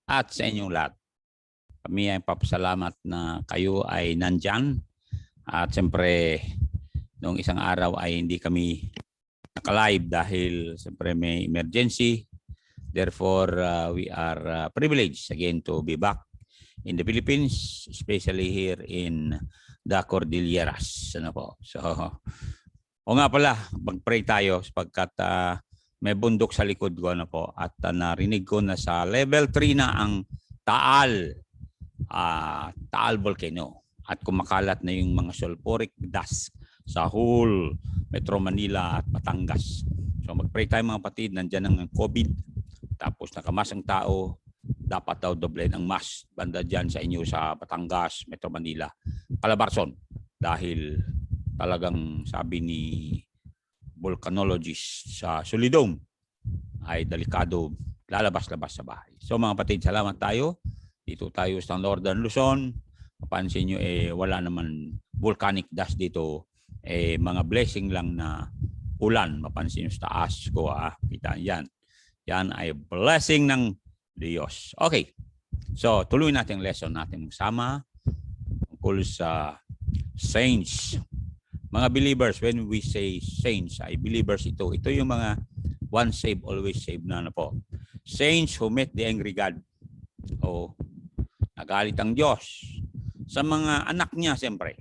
at sa inyong lahat. Kami ay papasalamat na kayo ay nandyan. At siyempre, noong isang araw ay hindi kami naka-live dahil siyempre may emergency. Therefore, we are privileged again to be back in the Philippines, especially here in the Cordilleras. Ano po? So, o nga pala, mag-pray tayo sapagkat may bundok sa likod ko na po at narinig ko na sa level 3 na ang Taal volcano at kumakalat na yung mga sulfuric dust sa whole Metro Manila at Batangas. So mag-pray tayo mga kapatid, nandiyan ang COVID, tapos nakamas ang tao, dapat daw doblen ang mask banda dyan sa inyo sa Batangas, Metro Manila, Calabarzon, dahil talagang sabi ni volcanologist sa Solidong ay delikado lalabas-labas sa bahay. So mga kapatid, salamat tayo. Dito tayo sa Northern Luzon. Mapansin nyo, wala naman volcanic dust dito. Mga blessing lang na ulan. Mapansin nyo sa taas ko. Kita yan. Yan ay blessing ng Diyos. Okay. So, tuloy natin lesson natin magsama tungkol sa saints. Mga believers, when we say saints, ay believers ito. Ito yung mga once saved, always saved na po. Saints who met the angry God. O nagalit ang Diyos sa mga anak niya, siyempre.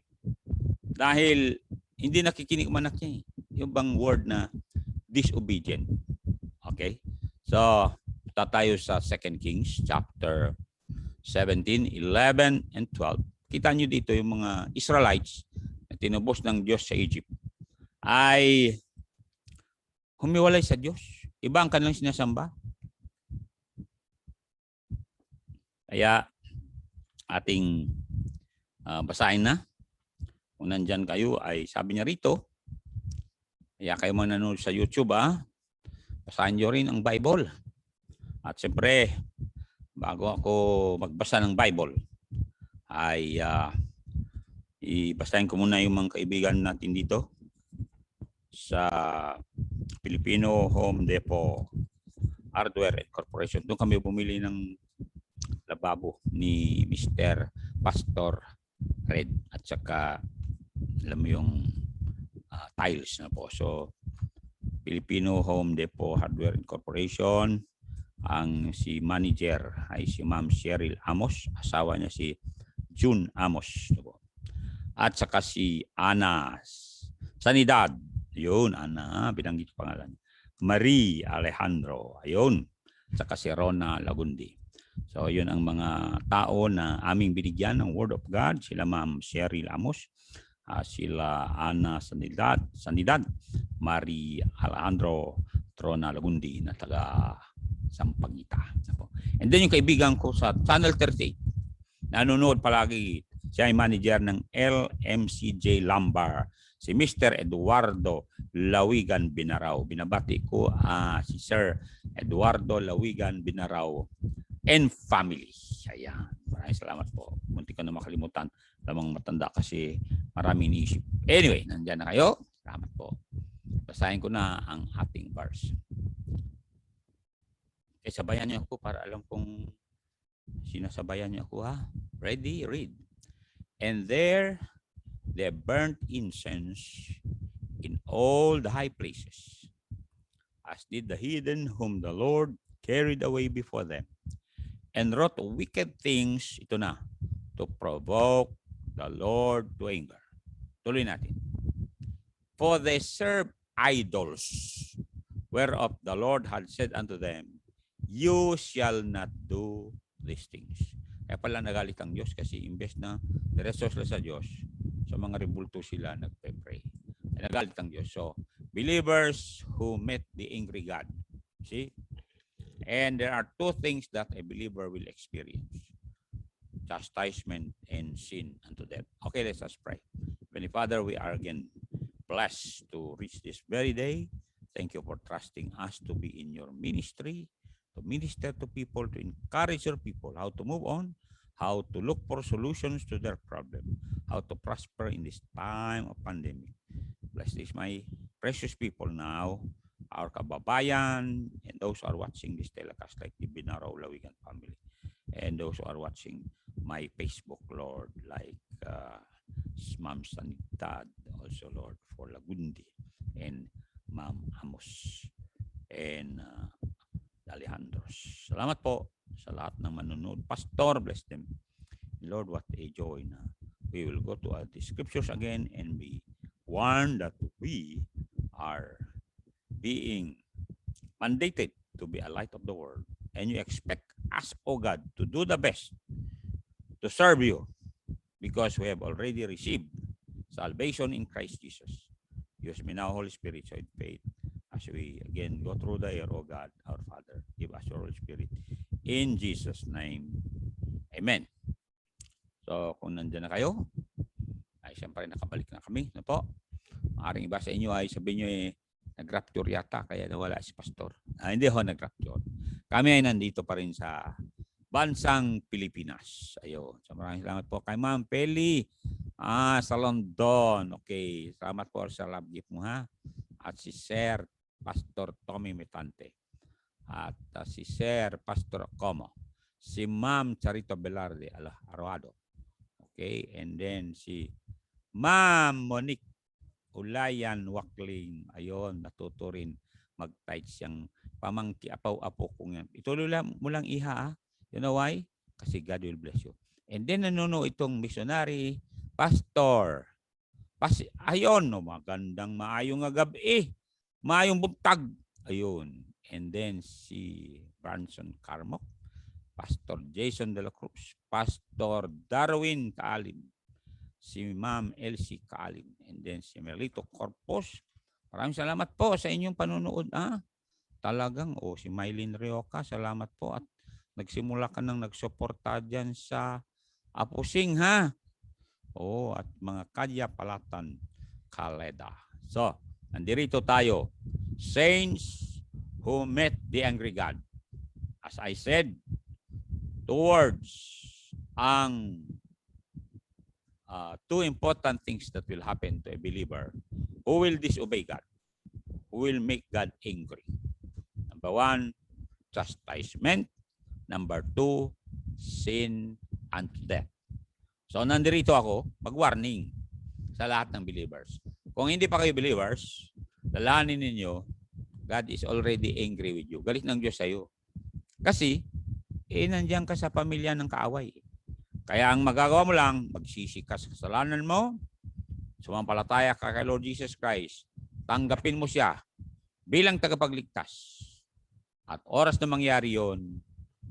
Dahil hindi nakikinig ang anak niya. Yung bang word na disobedient. Okay? So, tayo sa 2 Kings chapter 17, 11, and 12. Kita nyo dito yung mga Israelites na tinubos ng Diyos sa Egypt ay humiwalay sa Diyos. Iba ang kanilang sinasamba. Kaya ating basahin na. Kung nandyan kayo ay sabi niya rito, kaya kayo mga nanonood sa YouTube, basahin nyo rin ang Bible. At siyempre, bago ako magbasa ng Bible, ay ibasahin ko muna yung mga kaibigan natin dito sa Filipino Home Depot Hardware Corporation. Doon kami bumili ng lababo ni Mr. Pastor Red at saka alam mo yung tiles na po. So Filipino Home Depot Hardware Corporation, ang si manager ay si Ma'am Cheryl Amos, asawa niya si June Amos. At saka si Ana Sanidad, yun, Ana, binanggit pangalan. Marie Alejandro, ayun. At saka si Rona Lagundi. So yun ang mga tao na aming binigyan ng Word of God. Sila Ma'am Cheryl Amos, sila Ana Sanidad, Marie Alejandro, Rona Lagundi na taga Sampaguita. And then yung kaibigan ko sa Channel 38, nanonood palagi, siya ay manager ng LMCJ Lambar, si Mr. Eduardo Lawigan Binaraw. Binabati ko si Sir Eduardo Lawigan Binaraw and family. Ayan. Maraming salamat po. Munti ko na makalimutan. Lamang matanda kasi maraming iniisip. Anyway, nandyan na kayo. Salamat po. Basahin ko na ang ating verse. Okay, sabayan niyo ako para alam kung sinasabayan niyo ako, Ready? Read. And there they burnt incense in all the high places, as did the heathen whom the Lord carried away before them, and wrought wicked things, ito na, to provoke the Lord to anger. Tuloy natin. For they serve idols, whereof the Lord had said unto them, you shall not do these things. Kaya pala nagalit ang Diyos kasi imbes na diretso sila sa Diyos, sa mga rebulto sila nagpe-pray. Nagalit ang Diyos. So, believers who met the angry God. See? And there are two things that a believer will experience. Chastisement and sin unto death. Okay, let's us pray. Heavenly Father, we are again blessed to reach this very day. Thank you for trusting us to be in your ministry, to minister to people, to encourage your people how to move on, how to look for solutions to their problem, how to prosper in this time of pandemic. Bless this, my precious people now, our kababayan, and those who are watching this telecast like the Binaraw Lawigan family. and those who are watching my Facebook, Lord, like Ma'am Sanitad, also, Lord, for Lagundi, and Ma'am Amos, and Alejandros. Salamat po sa lahat ng manunod. Pastor, bless them. Lord, what a joy na we will go to the scriptures again and be warned that we are being mandated to be a light of the world. And you expect us, oh God, to do the best to serve you because we have already received salvation in Christ Jesus. Use me now, Holy Spirit, so in faith, as we again go through the air, oh God, our Father, give us your Holy Spirit. In Jesus' name, amen. So, kung nandiyan na kayo, ay siyempre nakabalik na kami. Ano po? Maaring iba sa inyo ay sabihin nyo nag-rapture yata, kaya nawala si Pastor. Hindi ho nag-rapture. Kami ay nandito pa rin sa bansang Pilipinas. Ayun. So, maraming salamat po kay Ma'am Peli. Sa London. Okay. Salamat po sa love gift mo, ha? At si Sir Pastor Tommy Metante. At si Sir Pastor Como. Si Ma'am Charito Velarde Arroado. Okay, and then si Ma'am Monique Ulayan Wakling. Ayun, natuto rin mag-tight siyang pamangki apaw-apo kong yan. Ituloy mo lang iha, ha? You know why? Kasi God will bless you. And then nanuno itong missionary, pastor. Ayun, no, magandang maayong gabi. Maayong bugtag. Ayun. And then si Branson Carmoc. Pastor Jason de la Cruz, Pastor Darwin Kaalim, si Ma'am Elsie Kaalim, and then si Melito Corpus. Maraming salamat po sa inyong panunood. Talagang, si Mylene Rioca, salamat po at nagsimula ka nang nagsuporta dyan sa Apusing, ha? At mga Kadya Palatan, Caleda. So, nandirito tayo. Saints who met the angry God. As I said, towards ang two important things that will happen to a believer who will disobey God, who will make God angry. Number one, chastisement. Number two, sin unto death. So nandirito ako, mag-warning sa lahat ng believers. Kung hindi pa kayo believers, lalahanin ninyo, God is already angry with you. Galit ng Diyos sa iyo. Kasi, nandiyan ka sa pamilya ng kaaway. Kaya ang magagawa mo lang, magsisi ka sa kasalanan mo, sumampalataya ka kay Lord Jesus Christ, tanggapin mo siya bilang tagapagligtas. At oras na mangyari yon,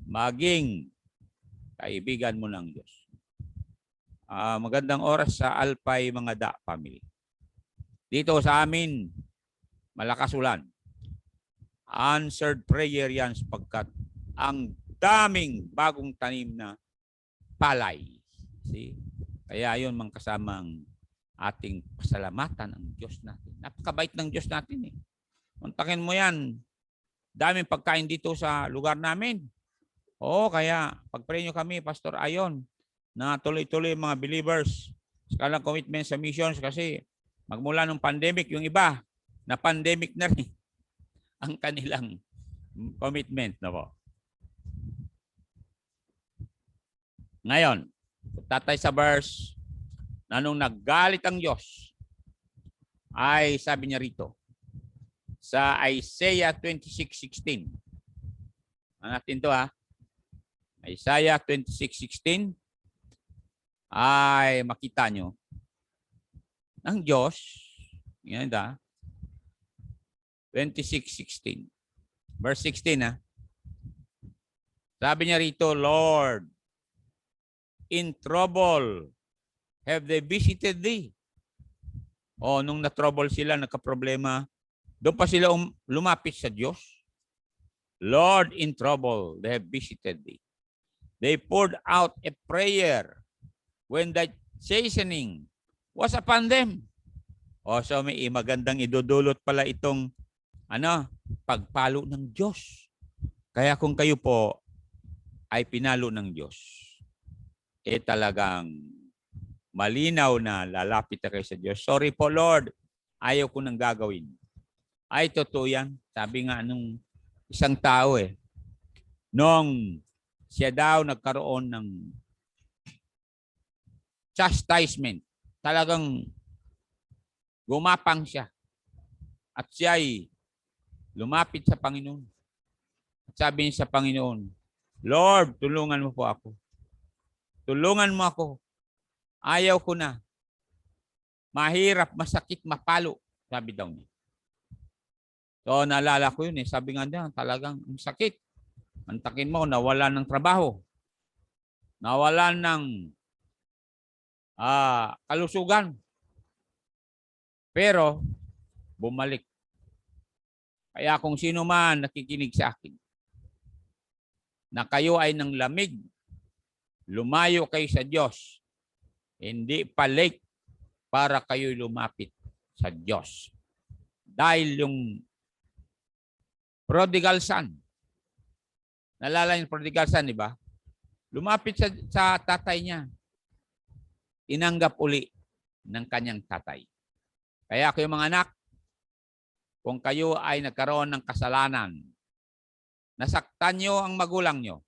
maging kaibigan mo ng Diyos. Magandang oras sa Alpay mga family. Dito sa amin, malakas ulan. Answered prayer yan sapagkat ang daming bagong tanim na palay. See? Kaya yun mga kasamang ating pasalamatan ang Diyos natin. Napakabait ng Diyos natin. Muntakin mo yan. Daming pagkain dito sa lugar namin. Kaya pag-pray nyo kami, Pastor Ayon, na tuloy-tuloy mga believers sa kanilang commitment sa missions kasi magmula ng pandemic, yung iba na pandemic na rin ang kanilang commitment. Na po. Ngayon, tatay sa verse na nung naggalit ang Diyos, ay sabi niya rito, sa Isaiah 26:16. Natin to, Isaiah 26:16 ay makita nyo ng Diyos. Yan 26:16. Verse 16, Sabi niya rito, Lord, in trouble have they visited thee. Nung na-trouble sila, nagka-problema, doon pa sila lumapit sa Diyos. Lord, in trouble they have visited thee. They poured out a prayer when the chastening was upon them. So may magandang idudulot pala itong pagpalo ng Diyos. Kaya kung kayo po ay pinalo ng Diyos, talagang malinaw na lalapit na kayo sa Diyos. Sorry po, Lord. Ayaw ko nang gagawin. Ay, totoo yan. Sabi nga nung isang tao nung siya daw nagkaroon ng chastisement. Talagang gumapang siya. At siya ay lumapit sa Panginoon. At sabi niya sa Panginoon, Lord, tulungan mo po ako. Tulungan mo ako. Ayaw ko na. Mahirap, masakit, mapalo. Sabi daw niya. So, naalala ko yun eh. Sabi nga niya, talagang sakit. Antakin mo, nawalan ng trabaho. Nawalan ng kalusugan. Pero, bumalik. Kaya kung sino man nakikinig sa akin, na kayo ay ng lamig, lumayo kayo sa Diyos. Hindi pa late para kayo lumapit sa Diyos. Dahil yung prodigal son, nalala yung prodigal son, di ba? Lumapit sa tatay niya. Tinanggap uli ng kanyang tatay. Kaya kayo mga anak, kung kayo ay nagkaroon ng kasalanan, nasaktan nyo ang magulang nyo,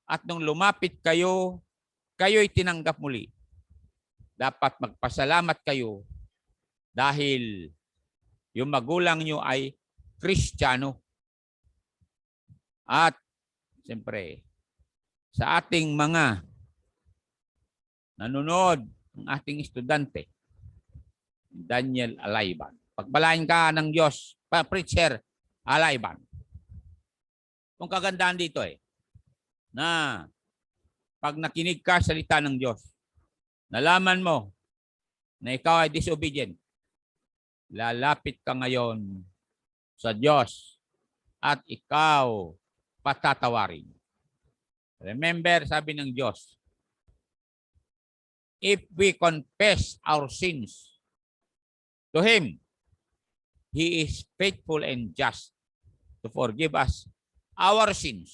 at nung lumapit kayo, kayo'y tinanggap muli. Dapat magpasalamat kayo dahil yung magulang nyo ay Kristiyano. At siyempre, sa ating mga nanonood, ang ating estudyante, Daniel Alayban. Pagpalain ka ng Diyos, preacher Alayban. Kung kagandaan dito na pag nakinig ka sa salita ng Diyos, nalaman mo na ikaw ay disobedient, lalapit ka ngayon sa Diyos at ikaw patatawarin. Remember, sabi ng Diyos, if we confess our sins to Him, He is faithful and just to forgive us our sins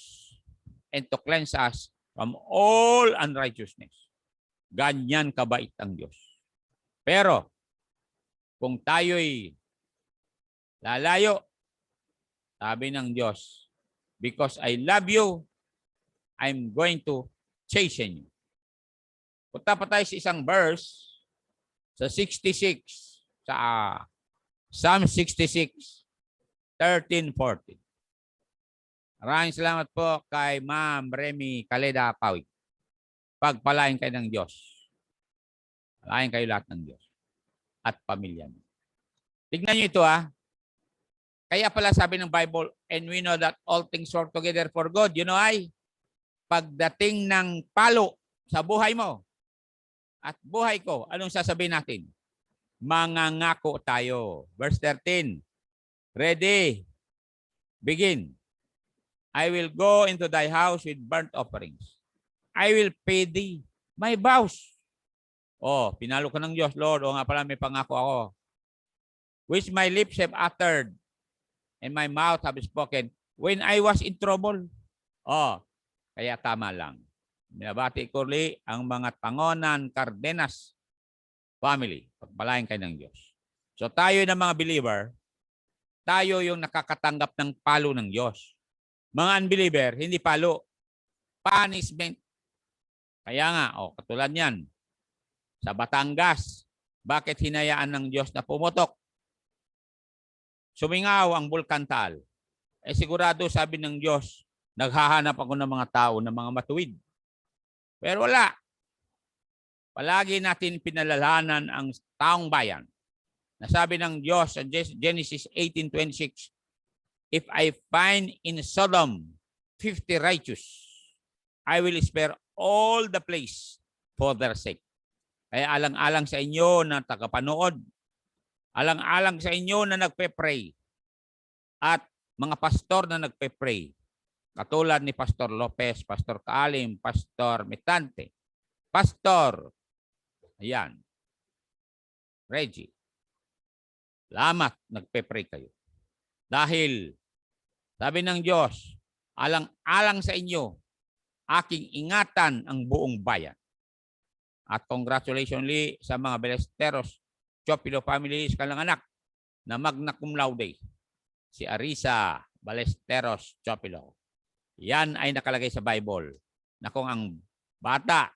and to cleanse us from all unrighteousness. Ganyan kabait ang Diyos. Pero, kung tayo'y lalayo, sabi ng Diyos, because I love you, I'm going to chasten you. Punta pa tayo sa isang verse sa 66, sa Psalm 66, 13-14. Maraming salamat po kay Ma'am Remy Caleda Pawig. Pagpalain kayo ng Diyos. Palain kayo lahat ng Diyos. At pamilya niyo. Tignan niyo ito Kaya pala sabi ng Bible, and we know that all things work together for good. You know pagdating ng palo sa buhay mo at buhay ko, anong sasabihin natin? Mangangako tayo. Verse 13. Ready. Begin. I will go into thy house with burnt offerings. I will pay thee my vows. Pinalo ka ng Diyos, Lord. Nga pala, may pangako ako. Which my lips have uttered and my mouth have spoken when I was in trouble. Kaya tama lang. Binabati ko uli ang mga Tangonan Cardenas family. Pagpalain kayo ng Diyos. So tayo na mga believer, tayo yung nakakatanggap ng palo ng Diyos. Mga unbeliever, hindi palo. Punishment. Kaya nga, katulad yan. Sa Batangas, bakit hinayaan ng Diyos na pumutok? Sumingaw ang Bulkan Taal. Sigurado sabi ng Diyos, naghahanap ako ng mga tao, ng mga matuwid. Pero wala. Palagi natin pinalalahanan ang taong bayan. Nasabi ng Diyos sa Genesis 18:26, if I find in Sodom 50 righteous, I will spare all the place for their sake. Kaya alang-alang sa inyo na tagapanood, alang-alang sa inyo na nagpe-pray, at mga pastor na nagpe-pray, katulad ni Pastor Lopez, Pastor Kaalim, Pastor Mitante, Pastor, Reggie. Salamat, nagpe-pray kayo. Dahil, sabi ng Diyos, alang-alang sa inyo, aking ingatan ang buong bayan. At congratulations sa mga Balesteros, Chopilo family, kalang anak na magna cum laude. Si Arisa Balesteros Chopilo. Yan ay nakalagay sa Bible. na kung ang bata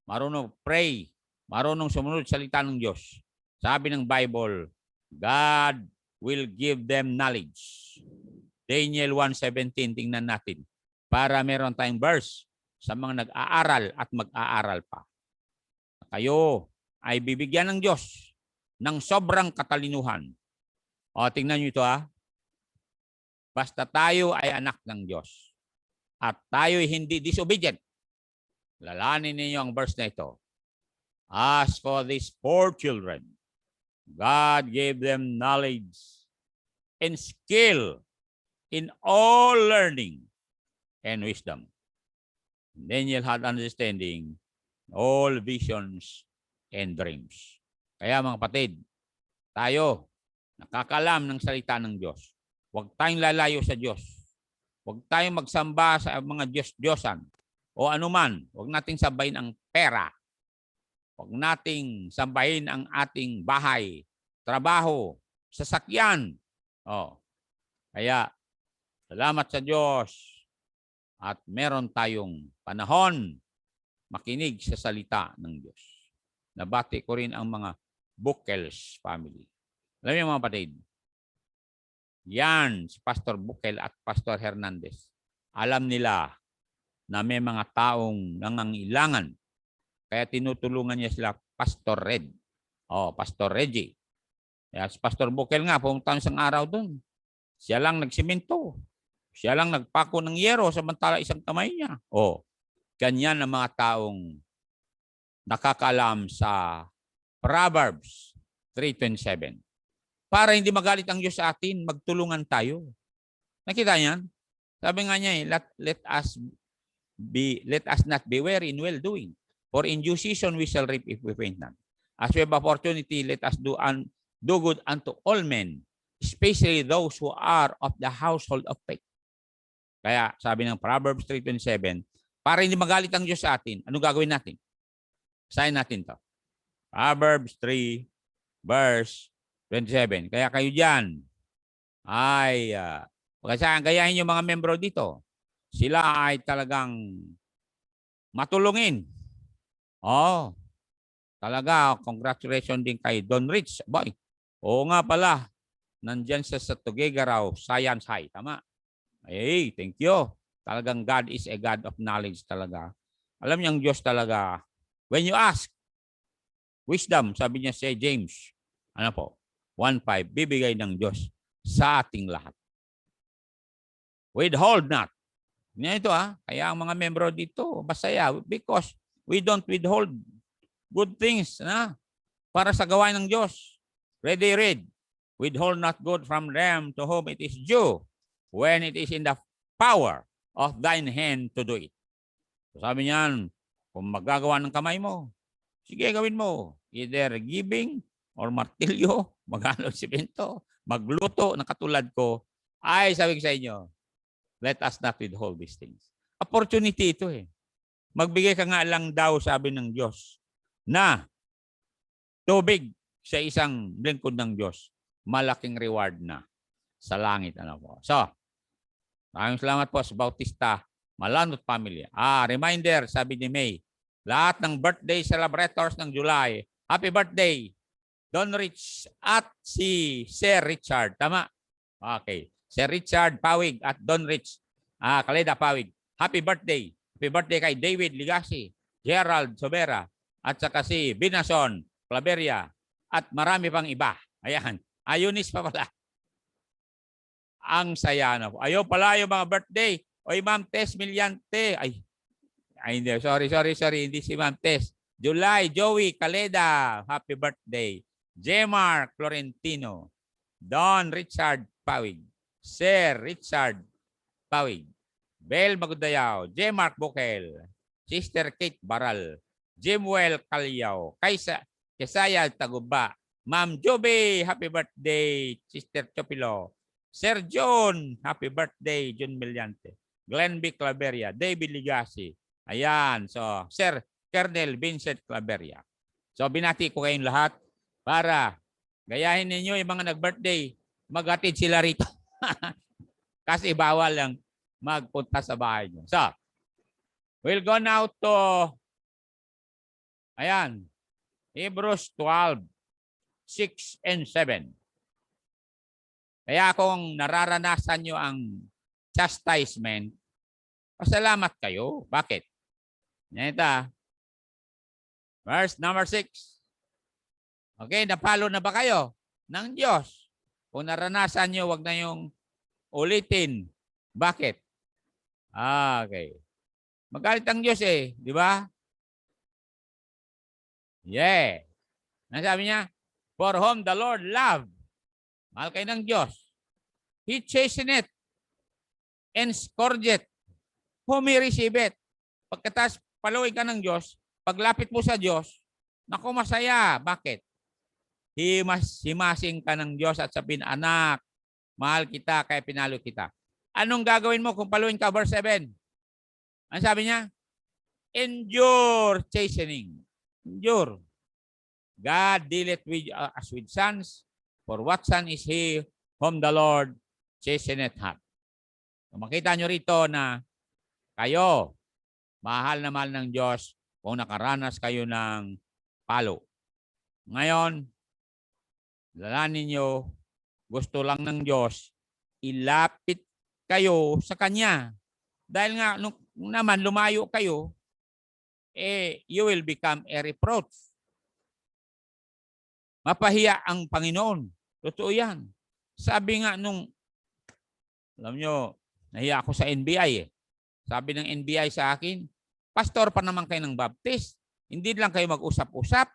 marunong pray, marunong sumunod sa salita ng Diyos, sabi ng Bible, God will give them knowledge. Daniel 1:17, tingnan natin. Para meron tayong verse sa mga nag-aaral at mag-aaral pa. Kayo ay bibigyan ng Diyos ng sobrang katalinuhan. O, tingnan nyo ito ha. Basta tayo ay anak ng Diyos at tayo ay hindi disobedient. Lalanin ninyo ang verse na ito. As for these poor children, God gave them knowledge and skill in all learning and wisdom. Daniel had understanding all visions and dreams. Kaya mga kapatid, tayo nakakalam ng salita ng Diyos. Huwag tayong lalayo sa Diyos. Huwag tayong magsamba sa mga Diyos-Diyosan o anuman. Huwag nating sambahin ang pera. Huwag nating sambahin ang ating bahay, trabaho, sasakyan. Kaya, salamat sa Diyos at meron tayong panahon makinig sa salita ng Diyos. Nabati ko rin ang mga Buckels family. Alam niyo mga kapatid, yan si Pastor Buckel at Pastor Hernandez. Alam nila na may mga taong nangangailangan. Kaya tinutulungan niya sila Pastor Red. Pastor Reggie. Kaya si Pastor Buckel nga, pumunta isang araw doon. Siya lang nagsimento. Siya lang nagpako ng yero samantala isang kamay niya. Ganyan ang mga taong nakakaalam sa Proverbs 3:27. Para hindi magalit ang Diyos sa atin, magtulungan tayo. Nakita niyan? Sabi nga niya, let us not be weary in well-doing. For in due season we shall reap if we faint not. As we have opportunity, let us do good unto all men, especially those who are of the household of faith. Kaya sabi ng Proverbs 3:27, para hindi magalit ang Diyos sa atin, ano gagawin natin? Basahin natin to. Proverbs 3, verse 27. Kaya kayo dyan ay gayahin yung mga membro dito. Sila ay talagang matulungin. Talaga, congratulations din kay Don Rich. Boy, oo nga pala, nandyan sa Tugigaraw Science High. Tama? Hey, thank you. Talagang God is a God of knowledge talaga. Alam niyo ang Diyos talaga. When you ask, wisdom, sabi niya si James, 1:5, bibigay ng Diyos sa ating lahat. Withhold not. Yan ito kaya ang mga membro dito, masaya because we don't withhold good things para sa gawain ng Diyos. Read. Withhold not good from them to whom it is due when it is in the power of thine hand to do it. So sabi niyan, kung magagawa ng kamay mo, sige gawin mo. Either giving or martilyo, maghalong simento, magluto na katulad ko, ay sabi ko sa inyo, let us not withhold these things. Opportunity ito Magbigay ka nga lang daw, sabi ng Diyos, na tubig sa isang lingkod ng Diyos, malaking reward na sa langit. So, maraming salamat po sa Bautista Malanot Family. Reminder, sabi ni May, lahat ng birthday celebrators ng July, happy birthday, Don Rich at si Sir Richard. Tama? Okay. Sir Richard Pawig at Don Rich Kaleda Pawig. Happy birthday. Happy birthday kay David Ligasi, Gerald Sobera, at saka si Binason Claveria, at marami pang iba. Ayan. Ayunis pa pala. Ang saya na po. Ayaw pala yung mga birthday. Oy, Ma'am Tess Miliante. Ay, hindi. Sorry. Hindi si Ma'am Tess. July, Joey Kaleda. Happy birthday. Jemar Florentino. Don Richard Pawig. Sir Richard Pawig. Bel Magudayaw. Jemar Bukel. Sister Kate Baral. Jimwell Calyaw. Kesaya Taguba. Ma'am Joby, happy birthday. Sister Chopilo. Sir John, happy birthday. John Miliante. Glenn B. Claveria. David Ligasi. Ayan. So, Sir Colonel Vincent Claveria. So, binati ko kayong lahat para gayahin ninyo yung mga nag-birthday. Maghatid sila rito. Kasi bawal lang magpunta sa bahay nyo. So, We'll go now to, ayan, Hebrews 12, 6 and 7. Kaya kung nararanasan nyo ang chastisement, pasalamat kayo. Bakit? Ito, verse number 6. Okay, napalo na ba kayo ng Diyos? Kung naranasan nyo, wag na yung ulitin. Bakit? Okay. Magalit ang Diyos eh, di ba? Yeah. Ano sabi niya? For whom the Lord loved. Mahal kayo ng Diyos. He chasteneth and scourgeth whom he receiveth. Pagkatas paluin ka ng Diyos, paglapit mo sa Diyos, naku masaya. Bakit? Himasing ka ng Diyos at sabihin, anak, mahal kita kaya pinalo kita. Anong gagawin mo kung paluin ka? Verse 7. Ano sabi niya? Endure chastening. Endure. God dealeth with us with sons, for what son is he whom the Lord chasteneth not? So, makita nyo rito na kayo, mahal na mahal ng Diyos kung nakaranas kayo ng palo. Ngayon, dalanin nyo, gusto lang ng Diyos, ilapit kayo sa Kanya. Dahil nga, nung naman lumayo kayo, you will become a reproach. Mapahiya ang Panginoon. Totoo yan. Sabi nga nung, alam nyo, nahiya ako sa NBI eh. Sabi ng NBI sa akin, pastor pa naman kayo ng Baptist. Hindi lang kayo mag-usap-usap.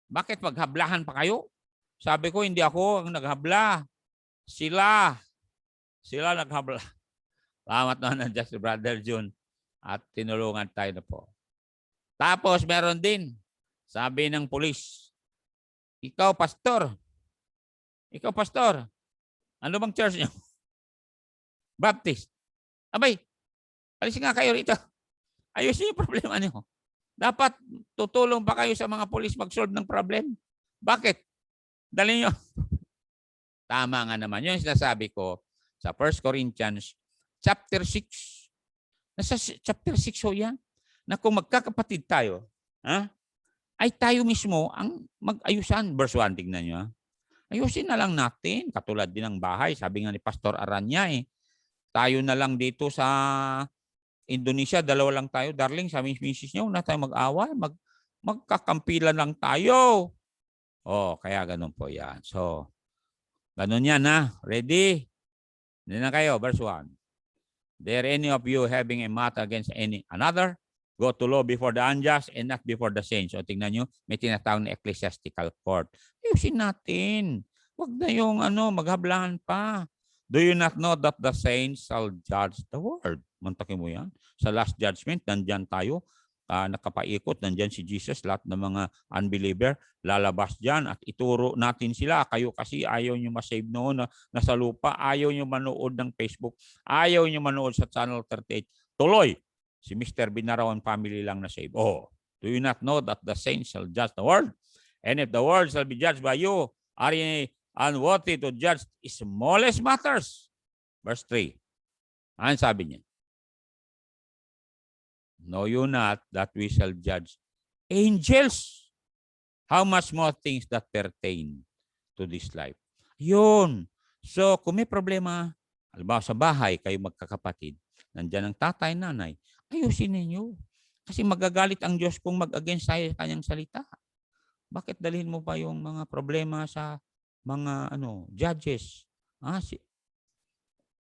Bakit maghablahan pa kayo? Sabi ko, hindi ako ang naghabla. Sila naghabla. Salamat naman ng Just Brother June at tinulungan tayo na po. Tapos meron din, sabi ng pulis, ikaw pastor, ano bang church niyo? Baptist. Abay, alis nga kayo rito. Ayusin yung problema niyo. Dapat tutulong pa kayo sa mga pulis mag-solve ng problem. Bakit? Dali nyo. Tama nga naman. Yun sinasabi ko sa 1 Corinthians chapter 6. Nasa chapter 6 ho yan. Na kung magkakapatid tayo, ay tayo mismo ang mag-ayusan. Verse 1, tignan nyo. Ayusin na lang natin. Katulad din ng bahay. Sabi nga ni Pastor Aranya tayo na lang dito sa Indonesia, dalawa lang tayo. Darling, sabi ni Mrs. niya, huwag na tayo mag-away. Magkakampilan lang tayo. Kaya ganun po yan. So, ganun yan ha. Ready? Hindi na kayo. Verse 1. There any of you having a matter against any another, go to law before the unjust and not before the saints. So, tingnan nyo, may tinatawag na ecclesiastical court. Ayusin natin. Huwag na yung maghablahan pa. Do you not know that the saints shall judge the world? Mantakin mo yan. Sa last judgment, nandyan tayo. Nakapaikot, nandyan si Jesus, lahat ng mga unbeliever, lalabas dyan at ituro natin sila. Kayo kasi ayaw nyo masave noon na nasa lupa, ayaw nyo manood ng Facebook, ayaw nyo manood sa Channel 38. Tuloy, si Mr. Binarawan family lang na save. Do you not know that the saints shall judge the world? And if the world shall be judged by you, are ye unworthy to judge smallest matters? Verse 3. Ano sabi niya? Know you not that we shall judge angels? How much more things that pertain to this life? Yun. So, kung may problema, halimbawa sa bahay, kayo magkakapatid, nandyan ang tatay, nanay, ayusin ninyo. Kasi magagalit ang Diyos kung mag-against tayo sa kanyang salita. Bakit dalhin mo pa yung mga problema sa mga judges?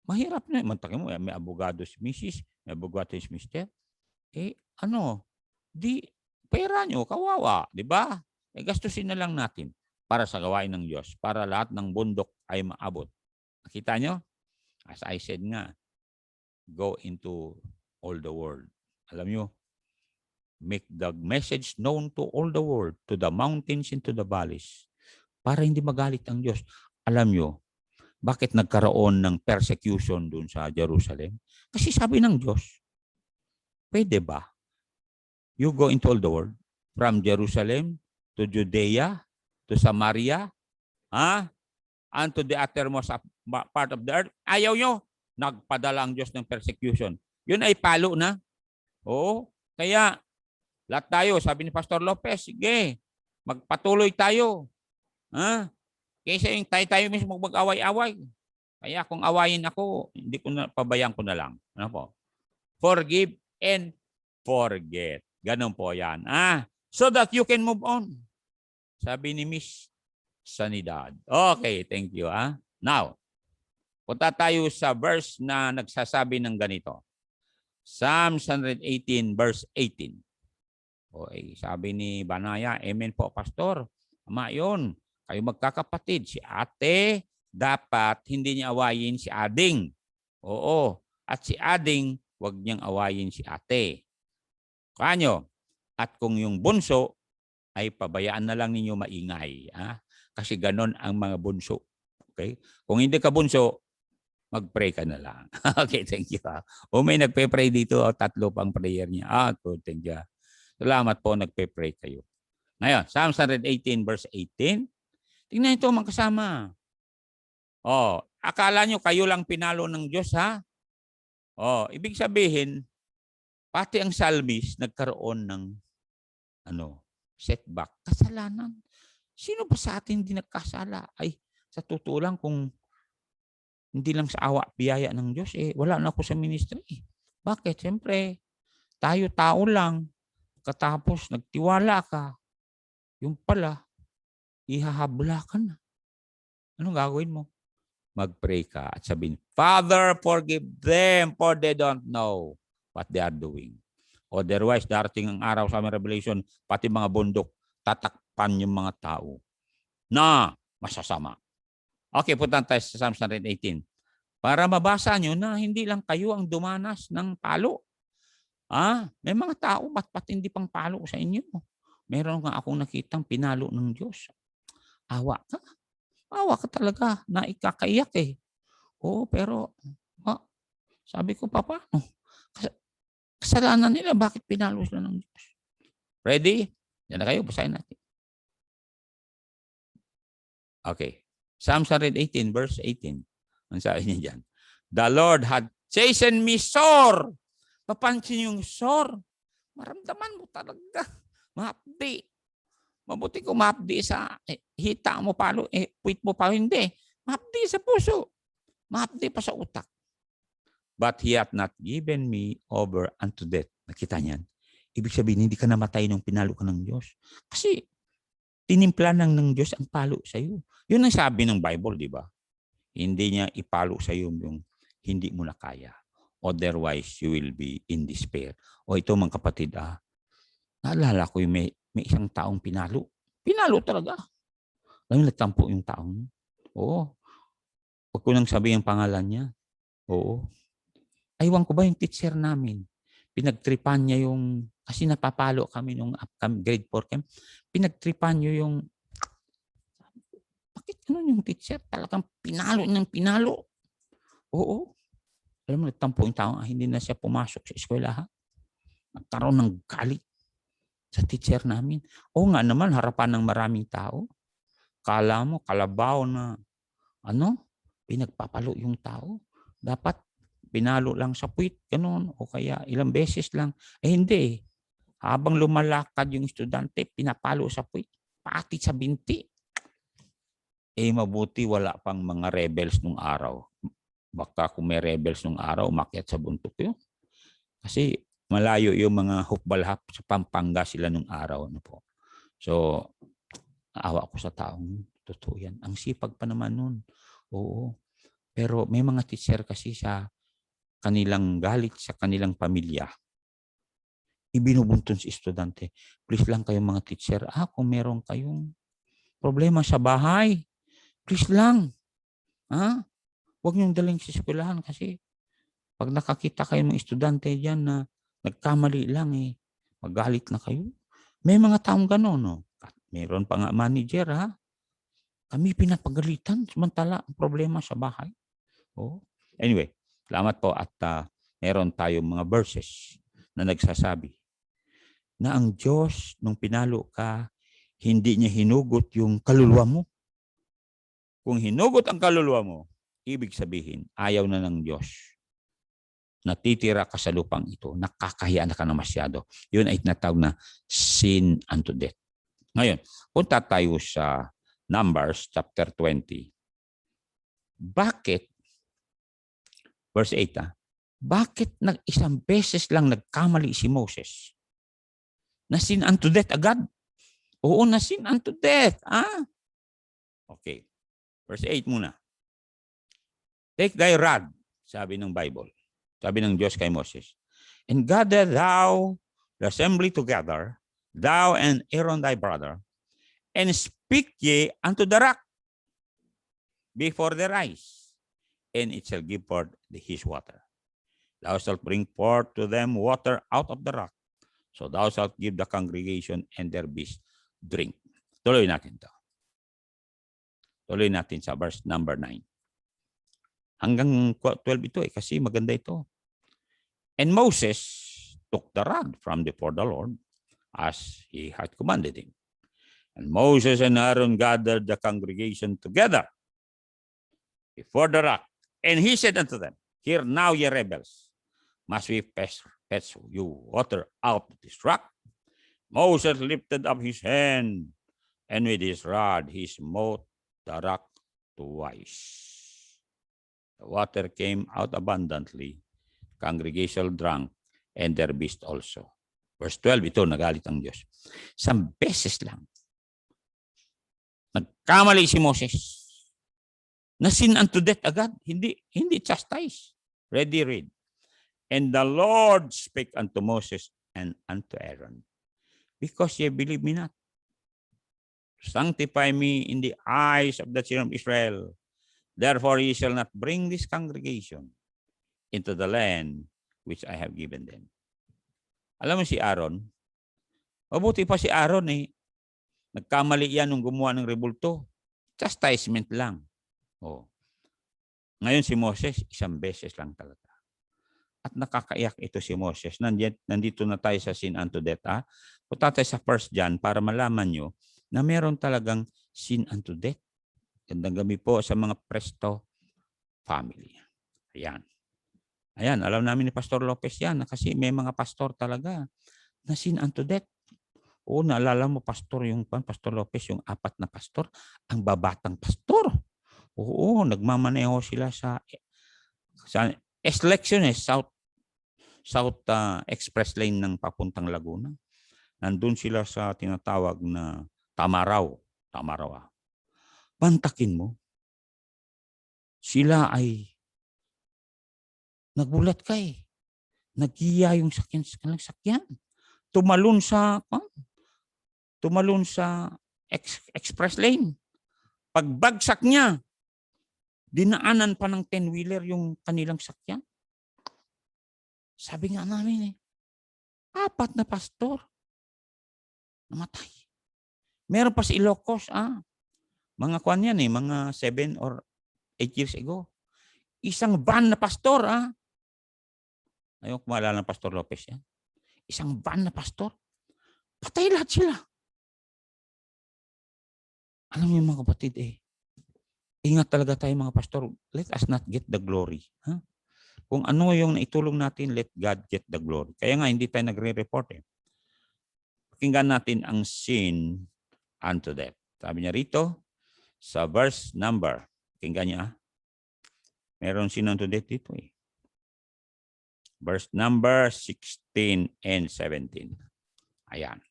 Mahirap na. Mantakin mo, may abogado si Mrs., may abogado si Mr. Pera nyo, kawawa, di ba? Gastusin na lang natin para sa gawain ng Diyos, para lahat ng bundok ay maabot. Nakita nyo? As I said nga, go into all the world. Alam nyo, make the message known to all the world, to the mountains and to the valleys, para hindi magalit ang Diyos. Alam nyo, bakit nagkaroon ng persecution dun sa Jerusalem? Kasi sabi ng Diyos, pwede ba? You go into all the world, from Jerusalem to Judea, to Samaria, and to the uttermost part of the earth. Ayaw nyo, nagpadala ang Diyos ng persecution. Yun ay palo na. Oo. Kaya lahat tayo, sabi ni Pastor Lopez, sige, magpatuloy tayo. Ha? Kaysa yung tayo mismo mag-away-away. Kaya kung awayin ako, hindi ko na, pabayaan ko na lang. Ano po? Forgive and forget. Ganun po yan. So that you can move on. Sabi ni Miss Sanidad. Okay, thank you. Now, punta tayo sa verse na nagsasabi ng ganito. Psalm 118 verse 18. Okay, sabi ni Banaya, amen po, Pastor. Ama yun. Kayo magkakapatid. Si ate, dapat hindi niya awayin si ading. Oo. At si ading, huwag niyang awayin si ate. Kanyo? At kung yung bunso, ay pabayaan na lang ninyo maingay. Kasi ganon ang mga bunso. Okay? Kung hindi ka bunso, mag-pray ka na lang. Okay, thank you. O may nagpe-pray dito, tatlo pang prayer niya. Good, thank you. Salamat po, nagpe-pray kayo. Ngayon, Psalm 118 verse 18. Tingnan ito mga kasama. Akala nyo kayo lang pinalo ng Diyos, ha? Ibig sabihin, pati ang psalmist nagkaroon ng setback, kasalanan. Sino ba sa atin hindi nagkasala? Ay, sa totoo lang, kung hindi lang sa awa, biyaya ng Diyos, wala na ako sa ministry. Bakit? Siyempre, tayo tao lang. Katapos, nagtiwala ka. Yung pala, ihahabla ka na. Anong gagawin mo? Mag-pray ka at sabihin, Father, forgive them for they don't know what they are doing. Otherwise, darating ang araw sa Revelation, pati mga bundok, tatakpan yung mga tao na masasama. Okay, punta tayo sa Psalm 118. Para mabasa nyo na hindi lang kayo ang dumanas ng palo. May mga tao, ba't hindi pang palo sa inyo? Meron nga akong nakitang pinalo ng Diyos. Awa ka. Awa ka talaga na ikakaiyak pero sabi ko, paano? Kasalanan nila, bakit pinalo sila ng Diyos? Ready? Yan na kayo, basahin natin. Okay. Psalm 118 verse 18. Ang sabi niya dyan. The Lord had chastened me sore. Papansin yung sore. Maramdaman mo talaga. Mahapdi. Mabuti kung mahapdi sa hita mo palo, puwit mo pa hindi. Mahapdi sa puso. Mahapdi pa sa utak. But he hath not given me over unto death. Nakita niyan? Ibig sabihin, hindi ka namatay nung pinalo ka ng Diyos. Kasi tinimpla ng Diyos ang palo sa iyo. Yun ang sabi ng Bible, di ba? Hindi niya ipalo sa iyo yung hindi mo na kaya. Otherwise, you will be in despair. Ito mga kapatid, naalala ko yung may isang taong pinalo. Pinalo talaga. Lalo nagtampo yung taong. Oo. Huwag ko nang sabihin ang pangalan niya. Oo. Aywan ko ba yung teacher namin? Pinagtripan niya yung, kasi napapalo kami nung grade 4 camp. Pinagtripan niyo yung, bakit ganun yung teacher? Talagang pinalo ng pinalo. Oo. Alam mo, nagtampo yung taong hindi na siya pumasok sa eskwelahan. Nagkaroon ng galit sa teacher namin. Oo nga naman, harapan ng maraming tao. Kala mo, kalabaw na, pinagpapalo yung tao. Dapat pinalo lang sa puwit, ganun. O kaya ilang beses lang. Hindi. Habang lumalakad yung estudyante, pinapalo sa puwit. Pati sa binti. Mabuti wala pang mga rebels nung araw. Baka kung may rebels nung araw, umakyat sa buntok yun. Kasi malayo yung mga hukbalhap sa Pampanga sila nung araw. So, naawa ko sa taong totoo yan. Ang sipag pa naman nun. Oo. Pero may mga teacher kasi sa kanilang galit sa kanilang pamilya. Ibinubuntun si estudyante. Please lang kayong mga teacher, kung meron kayong problema sa bahay, please lang. Huwag niyong daling sa eskwelahan kasi pag nakakita kayo ng estudyante dyan na nagkamali lang, magalit na kayo. May mga taong gano'n, no? At meron pa nga manager, kami pinapagalitan, samantala ang problema sa bahay. Anyway, salamat po at meron tayong mga verses na nagsasabi na ang Diyos, nung pinalo ka, hindi niya hinugot yung kaluluwa mo. Kung hinugot ang kaluluwa mo, ibig sabihin, ayaw na ng Diyos natitira ka sa lupang ito, nakakahiya na ka na masyado. Yun ay tinatawag na sin unto death. Ngayon, punta tayo sa Numbers chapter 20. Bakit, verse 8, bakit isang beses lang nagkamali si Moses? Na sin unto death agad? Oo, na sin unto death. Okay. Verse 8 muna. Take thy rod, sabi ng Bible. Sabi ng Diyos kay Moses, and gather thou the assembly together, thou and Aaron thy brother, and speak ye unto the rock before their eyes, and it shall give forth his water. Thou shalt bring forth to them water out of the rock, so thou shalt give the congregation and their beasts drink. Tuloy natin to. Tuloy natin sa verse number 9. Hanggang 12 ito kasi maganda ito. And Moses took the rod from before the Lord as he had commanded him. And Moses and Aaron gathered the congregation together before the rock. And he said unto them, hear now, ye rebels, must we fetch you water out of this rock? Moses lifted up his hand, and with his rod he smote the rock twice. The water came out abundantly, congregation drank, and their beast also. Verse 12, ito, nagalit ang Diyos. Isang beses lang, nagkamali si Moses. Nasin unto death agad, hindi chastise. Read. And the Lord spake unto Moses and unto Aaron, because ye believe me not. Sanctify me in the eyes of the children of Israel. Therefore ye shall not bring this congregation into the land which I have given them. Alam mo si Aaron, mabuti pa si Aaron nagkamali yan nung gumawa ng rebulto. Chastisement lang. Ngayon si Moses, isang beses lang talaga. At nakakaiyak ito si Moses. Nandito na tayo sa sin unto death. Punta tayo sa 1 John para malaman nyo na meron talagang sin unto death. Gandang gabi po sa mga Presto family. Ayan, alam namin ni Pastor Lopez yan kasi may mga pastor talaga na sin unto death. Oo, naalala mo Pastor Lopez, yung 4 na pastor, ang babatang pastor. Oo, nagmamaneho sila sa selection South Express Lane ng papuntang Laguna. Nandun sila sa tinatawag na Tamaraw. Bantakin mo. Sila ay nagulat ka Nagiya yung sakyan. Tumalon sa express lane. Pagbagsak niya, dinaanan pa ng 10-wheeler yung kanilang sakyan. Sabi nga namin 4 na pastor namatay. Meron pa sa Ilocos, mga kwan yan mga 7 or 8 years ago. Isang van na pastor, Ayaw ko maalala ng Pastor Lopez yan. Isang van na pastor. Patay lahat sila. Alam niyo mga kapatid, ingat talaga tayo mga pastor. Let us not get the glory. Kung ano yung naitulong natin, let God get the glory. Kaya nga, hindi tayo nagre-report. Pakinggan natin ang sin unto death. Sabi niya rito, sa verse number, pakinggan niya, meron sin unto death dito Verse number 16 and 17. Ayan.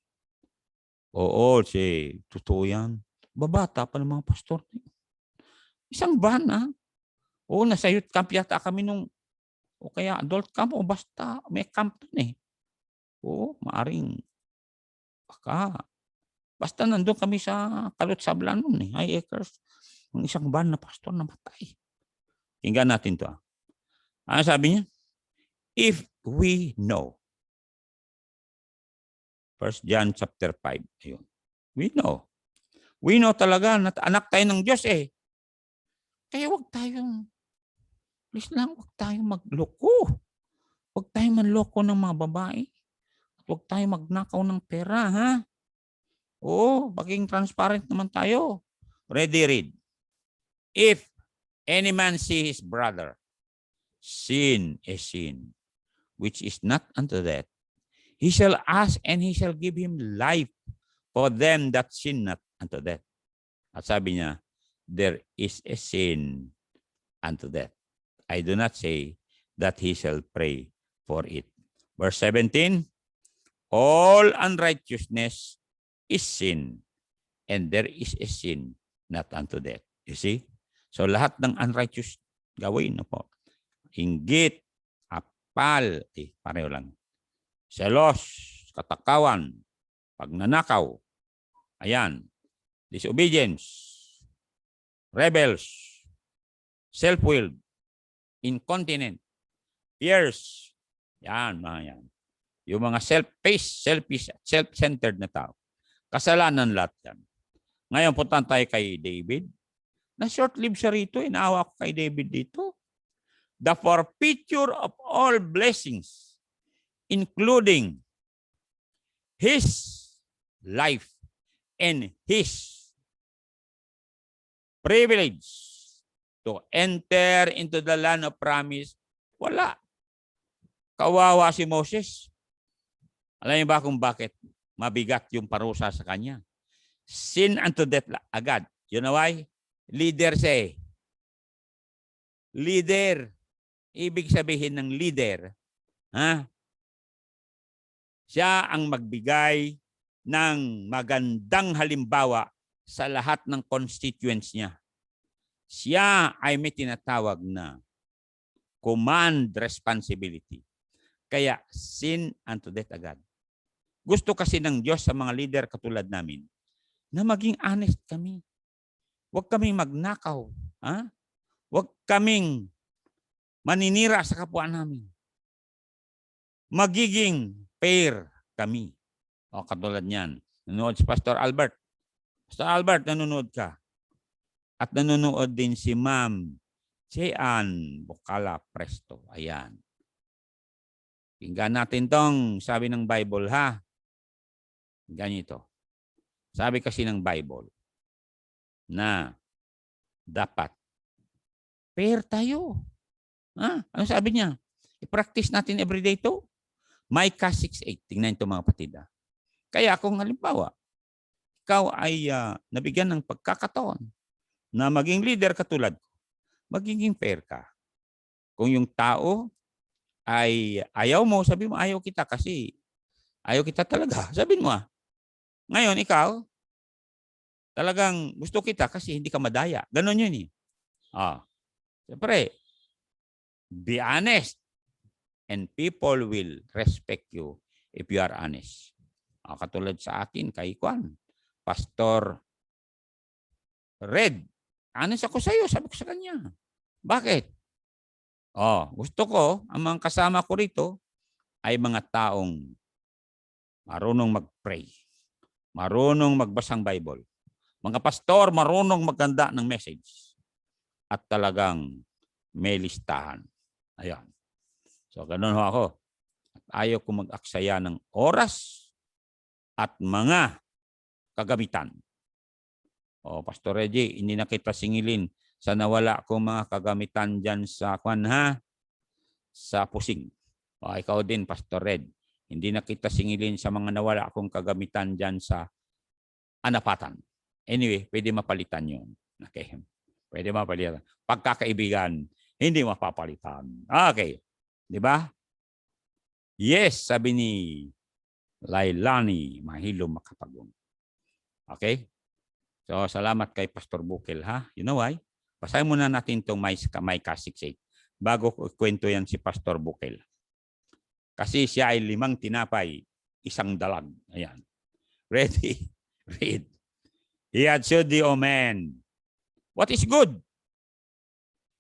Oo, totoo yan. Babata pa ng mga pastor. Isang van, Oo, nasa youth camp yata kami o kaya adult camp, o basta may camp dun Oo, maaring basta nandun kami sa Kalot Sablan nun High Acres. Ang isang van na pastor namatay. Tingnan natin to. Ano sabi niya? If we know. 1 John chapter 5. Ayun. We know. We know talaga na anak tayo ng Diyos Kaya wag tayong magloko. Wag tayong manloko ng mga babae. Wag tayong magnakaw ng pera, Oo, maging transparent naman tayo. Read. If any man see his brother, sin is sin which is not unto death, he shall ask and he shall give him life for them that sin not unto death. At sabi niya, there is a sin unto death. I do not say that he shall pray for it. Verse 17, all unrighteousness is sin, and there is a sin not unto death. You see? So lahat ng unrighteous gawin, no po. Inggit, apal, pareho lang. Selos, katakawan, pagnanakaw, ayan, disobedience, rebels, self-willed, incontinent, fierce, yan, mga yan. Yung mga selfish, self-centered na tao. Kasalanan lahat yan. Ngayon, punta tayo kay David. Na short-lived siya rito. Naawa ko kay David dito. The forfeiture of all blessings, including his life and his privilege to enter into the land of promise, wala. Kawawa si Moses. Alam niyo ba kung bakit mabigat yung parusa sa kanya? Sin unto death agad. You know why? Leader siya eh. Leader. Ibig sabihin ng leader, ha? Siya ang magbigay ng magandang halimbawa sa lahat ng constituents niya. Siya ay may tinatawag na command responsibility. Kaya sin unto death agad. Gusto kasi ng Diyos sa mga leader katulad namin na maging honest kami. Huwag kaming magnakaw. Ha? Huwag kaming maninira sa kapwa namin. Magiging fair kami. O katulad niyan. Nanonood si Pastor Albert. Pastor Albert, nanonood ka. At nanonood din si Ma'am Jean Bocala Presto. Ayan. Tingnan natin tong sabi ng Bible, ha? Ganito. Sabi kasi ng Bible na dapat fair tayo. Ha? Ano sabi niya? I-practice natin everyday to. Micah 6:8. Tingnan ito mga kapatid. Kaya kung halimbawa, ikaw ay nabigyan ng pagkakataon na maging leader katulad ko, magiging fair ka. Kung yung tao ay ayaw mo, sabi mo ayaw kita kasi ayaw kita talaga. Sabihin mo Ngayon, ikaw, talagang gusto kita kasi hindi ka madaya. Ganon yun eh. Siyempre, be honest. And people will respect you if you are honest. Katulad sa akin, kay Kwan, Pastor Red. Honest ako sa iyo, sabi ko sa kanya. Bakit? Gusto ko, ang mga kasama ko rito ay mga taong marunong mag-pray, marunong magbasang Bible, mga pastor marunong maganda ng message, at talagang may listahan. Ayan. So, ganun ho ako. At ayaw ko mag-aksaya ng oras at mga kagamitan. Pastor Reggie, hindi na kita singilin sa nawala kong mga kagamitan dyan sa sa pusing. Ikaw din, Pastor Red. Hindi na kita singilin sa mga nawala akong kagamitan dyan sa anapatan. Anyway, pwede mapalitan yun. Okay. Pwede mapalitan. Pagkakaibigan, hindi mapapalitan. Okay. Di ba? Yes, sabi ni Lailani Mahilo Makapagong. Okay? So, salamat kay Pastor Bukel, ha? You know why? Basahin muna natin itong Micah 6:8 bago kwento yan si Pastor Bukel. Kasi siya ay 5 tinapay, 1 dalag. Ayan. Ready? Read. He had showed thee, O man, what is good?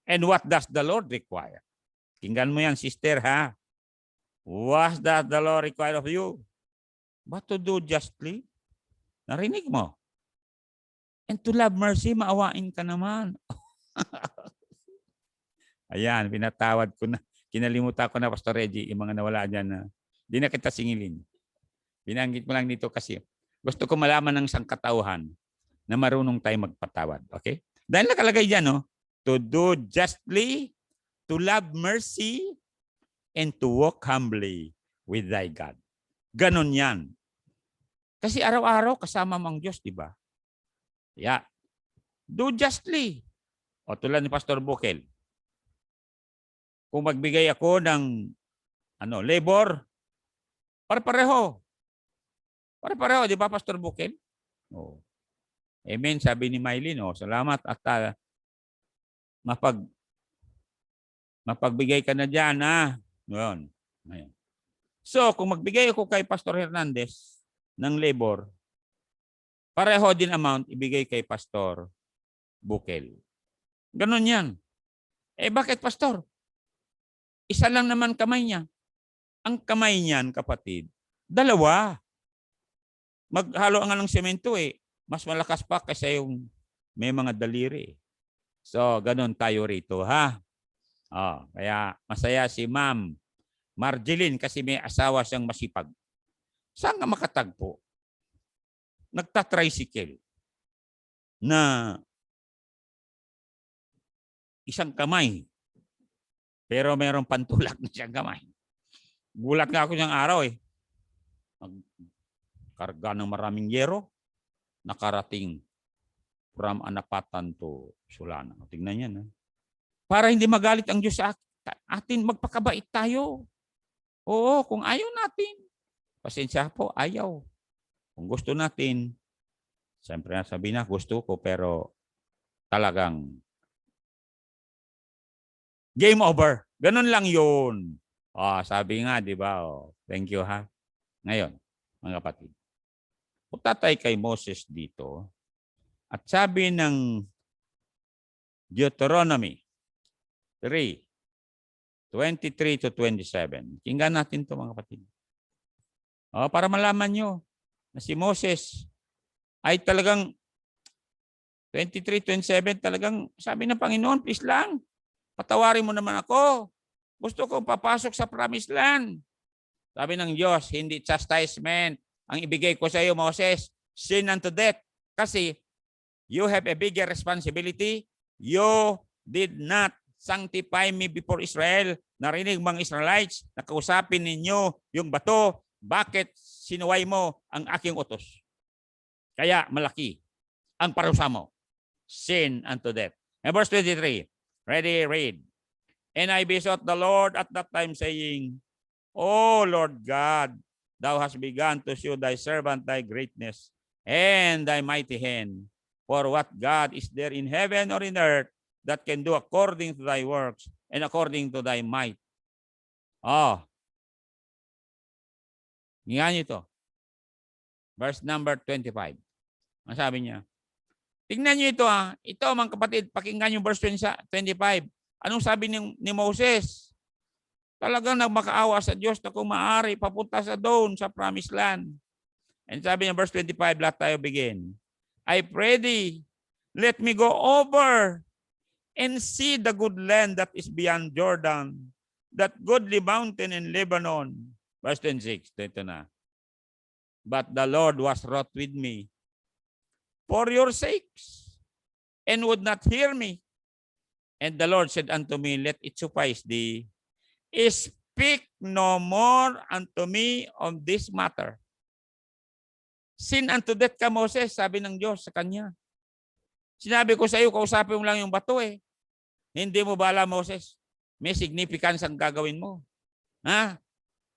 And what does the Lord require? Tingnan mo yan, sister, ha? What does the Lord require of you? But to do justly. Narinig mo? And to love mercy, maawain ka naman. Ayan, pinatawad ko na. Kinalimutan ko na, Pastor Reggie, yung mga nawala dyan na di na kita singilin. Binanggit mo lang dito kasi gusto ko malaman ng sangkatauhan na marunong tayo magpatawad. Okay? Dahil nakalagay dyan, to do justly, to love mercy, and to walk humbly with thy God. Ganon yan. Kasi araw-araw kasama mo ang Diyos, di ba? Yeah. Do justly. O tulad ni Pastor Bukel. Kung magbigay ako ng labor, pare-pareho. Pare-pareho, di ba, Pastor Bukel? Oh. Amen, sabi ni Mylene. Oh, salamat at mapagbigay ka na dyan, ha? Ngayon. So, kung magbigay ako kay Pastor Hernandez ng labor, pareho din amount ibigay kay Pastor Bukel. Ganon yan. Bakit, Pastor? Isa lang naman kamay niya. Ang kamay niyan, kapatid, dalawa. Maghalo nga ng semento mas malakas pa kasi yung may mga daliri. So, ganon tayo rito, ha? Kaya masaya si Ma'am Marjeline kasi may asawa siyang masipag. Saan ka makatagpo? Nagtatricycle na isang kamay pero mayroong pantulak na siyang kamay. Gulat nga ako siyang araw Nagkarga ng maraming yero, nakarating from Anapatan to Solana. Tingnan yan. Para hindi magalit ang Diyos sa atin, magpakabait tayo. Oo, kung ayaw natin, pasensya po, ayaw. Kung gusto natin, siyempre sabi na, gusto ko, pero talagang game over. Ganun lang yun. Sabi nga, di ba? Thank you, ha? Ngayon, mga kapatid. Punta tayo kay Moses dito. At sabi ng Deuteronomy 3:23 to 27. Tingnan natin ito, mga kapatid. Para malaman nyo na si Moses ay talagang 23:27 talagang sabi ng Panginoon, please lang, patawarin mo naman ako. Gusto ko papasok sa promised land. Sabi ng Diyos, hindi chastisement ang ibigay ko sa iyo, Moses, sin unto death. Kasi you have a bigger responsibility. You did not sanctify me before Israel. Narinig mga Israelites, nakausapin ninyo yung bato. Bakit sinuway mo ang aking utos? Kaya malaki ang parusa mo. Sin unto death. And verse 23. Ready, read. And I besought the Lord at that time, saying, O Lord God, thou hast begun to show thy servant thy greatness and thy mighty hand. For what God is there in heaven or in earth that can do according to thy works and according to thy might? Ngayon ito. Verse number 25. Ang sabi niya, tingnan niyo ito, ha. Ito, mga kapatid, pakinggan yung verse 25. Anong sabi ni Moses? Talagang nagmakaawa sa Diyos na kung maaari, papunta sa doon sa promised land. And sabi niya, verse 25, lahat tayo begin. I pray thee, let me go over and see the good land that is beyond Jordan, that goodly mountain in Lebanon. Verse 26, ito na. But the Lord was wroth with me for your sakes, and would not hear me. And the Lord said unto me, let it suffice thee. Speak no more unto me on this matter. Sin unto death ka, Moses, sabi ng Diyos sa kanya. Sinabi ko sa iyo, kausapin mo lang yung bato Hindi mo bala, Moses. May significance ang gagawin mo. Ha?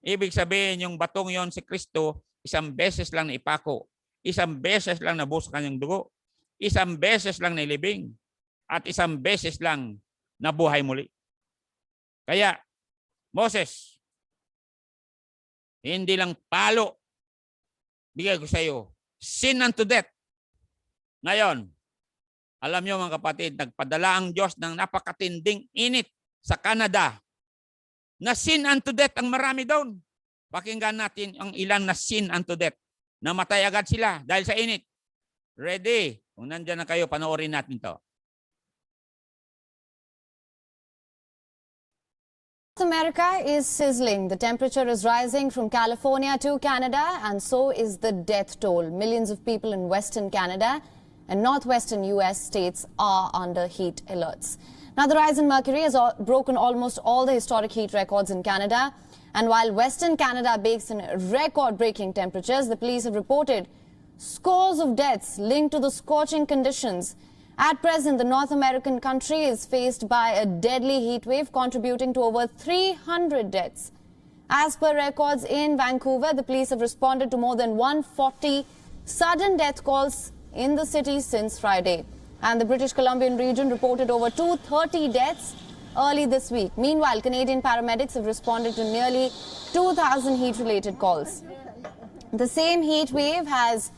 Ibig sabihin, yung batong yon si Kristo, isang beses lang na ipako. Isang beses lang nabuhos sa kanyang dugo. Isang beses lang nailibing. At isang beses lang nabuhay muli. Kaya, Moses, hindi lang palo bigay ko sa iyo. Sin unto death. Ngayon, alam niyo mga kapatid, nagpadala ang Diyos ng napakatinding init sa Canada. Na sin unto death ang marami doon. Pakinggan natin ang ilan na sin unto death. Namatay agad sila dahil sa init. Ready? Kung nandyan na kayo, panoorin natin to. America is sizzling. The temperature is rising from California to Canada, and so is the death toll. Millions of people in Western Canada and northwestern U.S. states are under heat alerts. Now, the rise in mercury has broken almost all the historic heat records in Canada. And while Western Canada bakes in record-breaking temperatures, the police have reported scores of deaths linked to the scorching conditions. At present, the North American country is faced by a deadly heat wave, contributing to over 300 deaths. As per records in Vancouver, the police have responded to more than 140 sudden death calls in the city since Friday. And the British Columbian region reported over 230 deaths early this week. Meanwhile, Canadian paramedics have responded to nearly 2,000 heat-related calls. The same heat wave has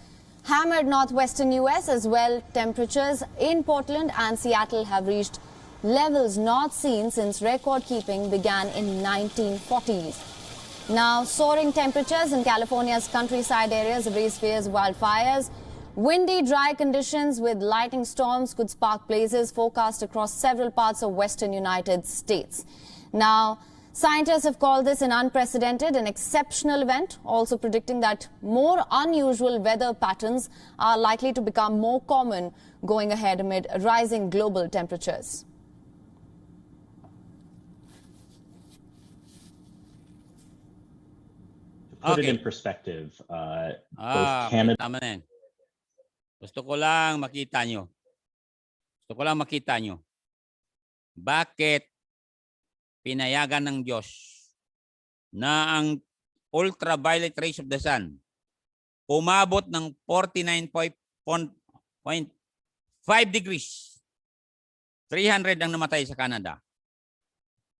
hammered northwestern US as well. Temperatures in Portland and Seattle have reached levels not seen since record-keeping began in 1940s. Now, soaring temperatures in California's countryside areas have raised fears of wildfires. Windy, dry conditions with lightning storms could spark blazes forecast across several parts of western United States. Now, scientists have called this an unprecedented and exceptional event, also predicting that more unusual weather patterns are likely to become more common going ahead amid rising global temperatures. To put it Okay. in perspective, both Canada. Tama na yan. Gusto ko lang makita nyo. Bakit pinayagan ng Diyos na ang ultraviolet rays of the sun umabot ng 49.5 degrees. 300 ang namatay sa Canada.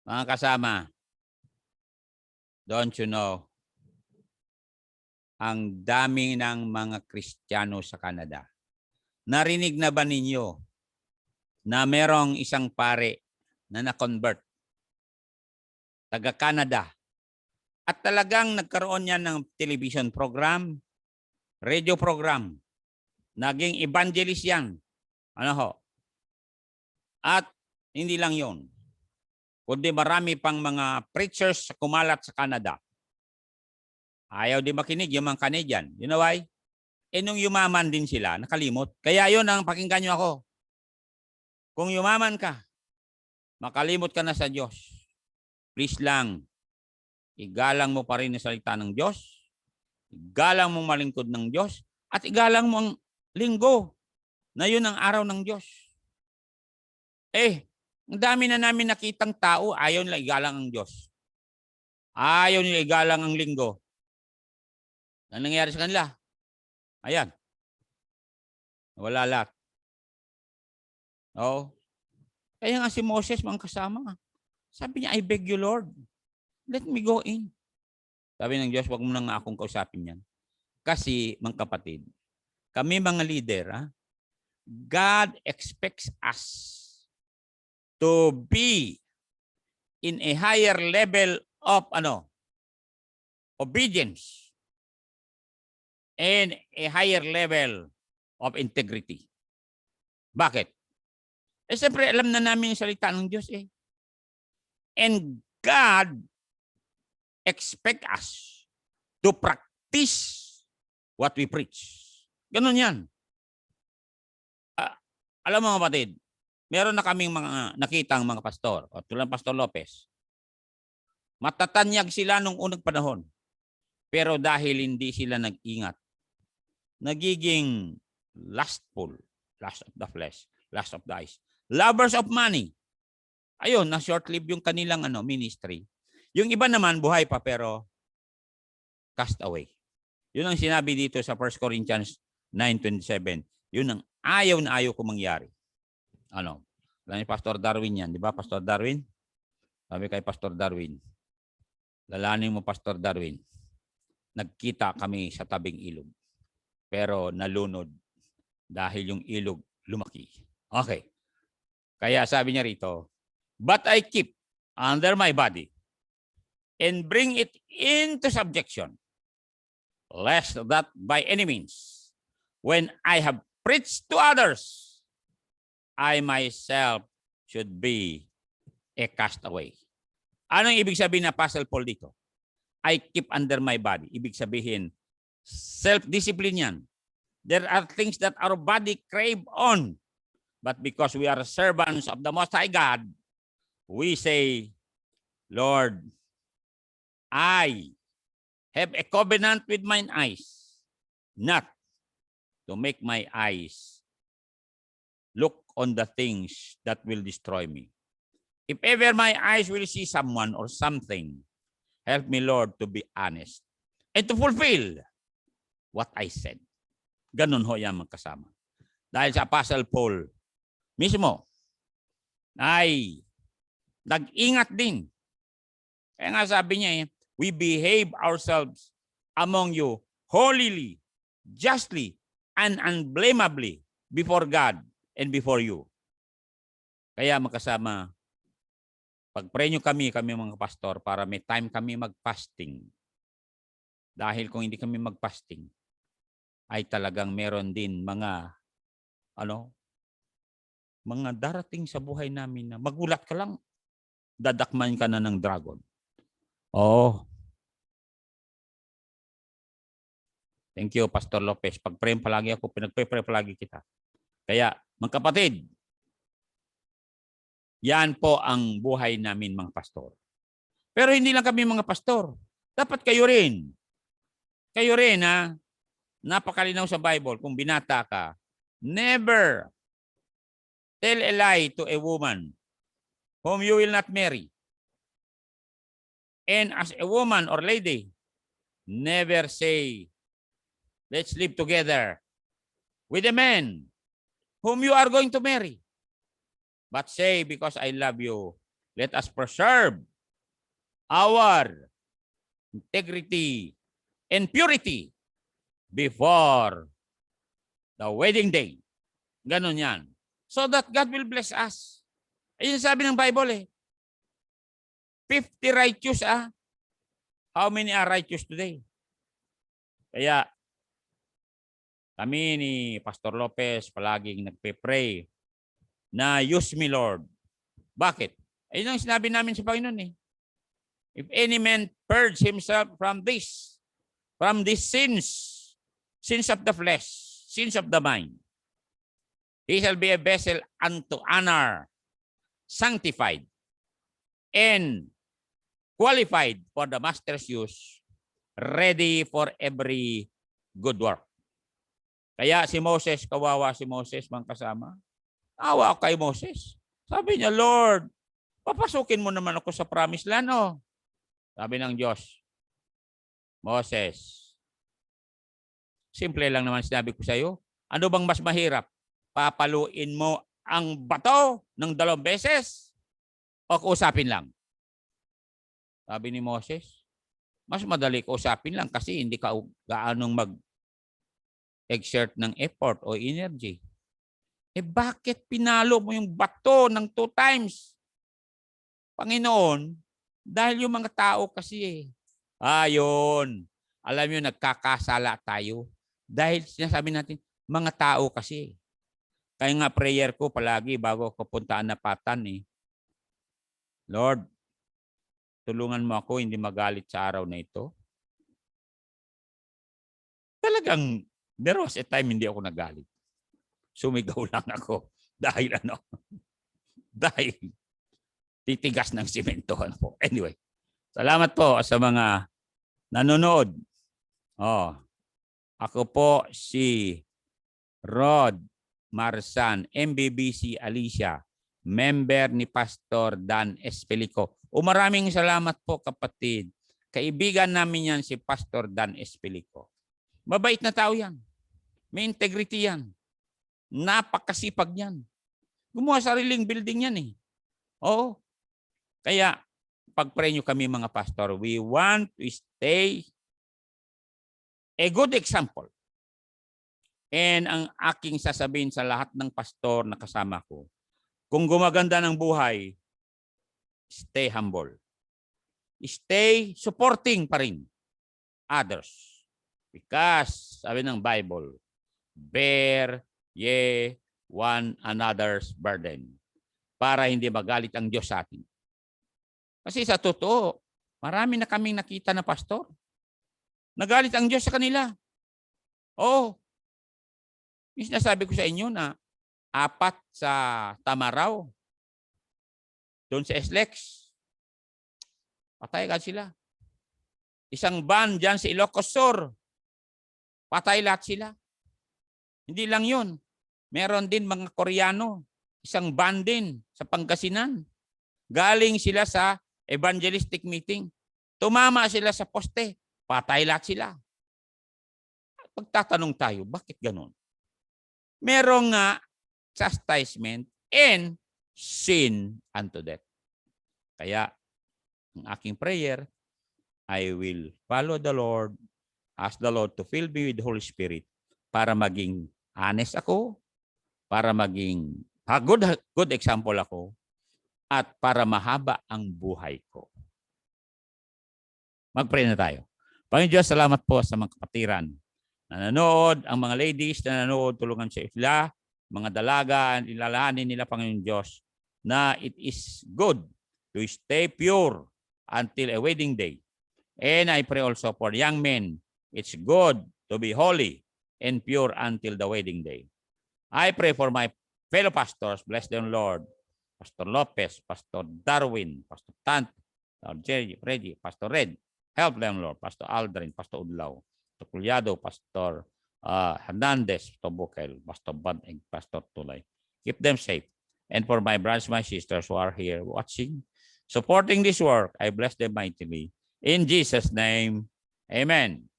Mga kasama, don't you know, ang dami ng mga Kristiyano sa Canada. Narinig na ba ninyo na merong isang pare na na-convert? Taga-Canada. At talagang nagkaroon yan ng television program, radio program. Naging evangelist yan. Ano ho? At hindi lang yon, kundi marami pang mga preachers sa kumalat sa Canada. Ayaw di makinig yung mga Canadian. You know why? Nung yumaman din sila, nakalimot. Kaya yun ang pakinggan nyo ako. Kung yumaman ka, makalimot ka na sa Diyos. Please lang, igalang mo pa rin ang salita ng Diyos. Igalang mong malingkod ng Diyos. At igalang mo ang linggo na yun ang araw ng Diyos. Ang dami na namin nakitang tao, ayaw nila igalang ang Diyos. Ayaw nila igalang ang linggo. Ano nangyayari sa kanila? Ayan. Wala lahat. Oh. Kaya nga si Moses, mga kasama, sabi niya, I beg you, Lord, let me go in. Sabi ng Diyos, wag mo nang akong kausapin yan. Kasi, mga kapatid, kami mga leader, God expects us to be in a higher level of obedience and a higher level of integrity. Bakit? Siyempre, alam na namin yung salita ng Diyos eh. And God expect us to practice what we preach. Ganun yan. Alam mo mga kapatid, meron na kaming mga nakitang mga pastor, o tulad Pastor Lopez. Matatanyag sila nung unang panahon. Pero dahil hindi sila nag-ingat, nagiging lustful, lust of the flesh, lust of the eyes, lovers of money. Ayun, na short-lived yung kanilang ministry. Yung iba naman buhay pa pero cast away. Yun ang sinabi dito sa 1 Corinthians 9:27. Yun ang ayaw na ayaw ko mangyari. Alam ni Pastor Darwin yan, di ba Pastor Darwin? Sabi kay Pastor Darwin, lalanin mo Pastor Darwin, nagkita kami sa tabing ilog. Pero nalunod dahil yung ilog lumaki. Okay. Kaya sabi niya rito, but I keep under my body and bring it into subjection, lest that by any means, when I have preached to others, I myself should be a castaway. Anong ibig sabihin na Apostle Paul dito? I keep under my body. Ibig sabihin, self-discipline yan. There are things that our body crave on But because we are servants of the Most High God, we say, Lord, I have a covenant with mine eyes, not to make my eyes look on the things that will destroy me. If ever my eyes will see someone or something, help me, Lord, to be honest and to fulfill what I said. Ganun ho yan magkasama. Dahil sa Apostle Paul mismo ay nag-ingat din. Kaya nga sabi niya, we behave ourselves among you holily, justly, and unblameably before God and before you. Kaya magkasama, pag-pray nyo kami mga pastor, para may time kami mag-fasting. Dahil kung hindi kami mag-fasting, ay talagang meron din mga darating sa buhay namin na magulat ka lang, dadakman ka na ng dragon. Oh. Thank you, Pastor Lopez. Pag-pray palagi ako, pinag-pray palagi kita. Kaya, mga kapatid, yan po ang buhay namin mga pastor. Pero hindi lang kami mga pastor. Dapat kayo rin. Kayo rin, ha? Napakalinaw sa Bible, kung binata ka, never tell a lie to a woman whom you will not marry. And as a woman or lady, never say, let's live together with a man whom you are going to marry. But say, because I love you, let us preserve our integrity and purity before the wedding day. Ganon yan. So that God will bless us. Ayun sabi ng Bible 50 righteous How many are righteous today? Kaya kami ni Pastor Lopez palaging nagpe-pray na use me, Lord. Bakit? Ayun ang sinabi namin sa Panginoon If any man purge himself from these sins of the flesh, sins of the mind, he shall be a vessel unto honor, sanctified, and qualified for the master's use, ready for every good work. Kaya si Moses, kawawa si Moses, mga kasama. Awa kay Moses. Sabi niya, Lord, papasukin mo naman ako sa promised land, Sabi ng Diyos, Moses, simple lang naman sinabi ko sa iyo. Ano bang mas mahirap? Papaluin mo ang bato ng 2 beses o kausapin lang? Sabi ni Moses, mas madali kausapin lang kasi hindi ka gaanong mag-exert ng effort o energy. Bakit pinalo mo yung bato ng 2 times? Panginoon, dahil yung mga tao kasi Ayun. Alam nyo, nagkakasala tayo. Dahil sinasabi natin, mga tao kasi. Kaya nga prayer ko palagi bago ako puntaan na Patan Lord, tulungan mo ako hindi magalit sa araw na ito. Talagang, there was a time hindi ako nagalit. Sumigaw lang ako. Dahil dahil titigas ng simento. Anyway, salamat po sa mga nanonood. Ako po si Rod Marsan, MBBC Alicia, member ni Pastor Dan Espelico. Maraming salamat po kapatid. Kaibigan namin yan si Pastor Dan Espelico. Mabait na tao yan. May integrity yan. Napakasipag yan. Gumawa sariling building yan Oo. Kaya, pag-pray nyo kami mga pastor, we want to stay a good example. And ang aking sasabihin sa lahat ng pastor na kasama ko, kung gumaganda ng buhay, stay humble. Stay supporting pa rin others. Because, sabi ng Bible, bear ye one another's burden para hindi magalit ang Diyos sa atin. Kasi sa totoo, marami na kaming nakita na pastor. Nagalit ang Diyos sa kanila. Yung sinasabi ko sa inyo na 4 sa Tamaraw, doon sa SLEX. Patay agad sila. Isang van dyan sa Ilocos Sur. Patay lahat sila. Hindi lang yun. Meron din mga Koreano. Isang van din sa Pangasinan. Galing sila sa evangelistic meeting. Tumama sila sa poste. Patay lahat sila. Pagtatanong tayo, bakit ganun? Merong chastisement and sin unto death. Kaya, ang aking prayer, I will follow the Lord, ask the Lord to fill me with the Holy Spirit para maging honest ako, para maging good example ako, at para mahaba ang buhay ko. Mag-pray na tayo. Panginoon Diyos, salamat po sa mga kapatiran na nanood, ang mga ladies na nanood, tulungan sa sila, mga dalaga, ilalahanin nila, Panginoon Diyos, na it is good to stay pure until a wedding day. And I pray also for young men, it's good to be holy and pure until the wedding day. I pray for my fellow pastors, bless them, Lord, Pastor Lopez, Pastor Darwin, Pastor Tant, Pastor Jerry, Reggie, Pastor Red, help them, Lord, Pastor Aldrin, Pastor Udlaw, Pastor Culyado, Pastor Hernandez, Pastor Bukel, Pastor Banteng, Pastor Tulay. Keep them safe. And for my brothers, my sisters who are here watching, supporting this work, I bless them mightily. In Jesus' name, amen.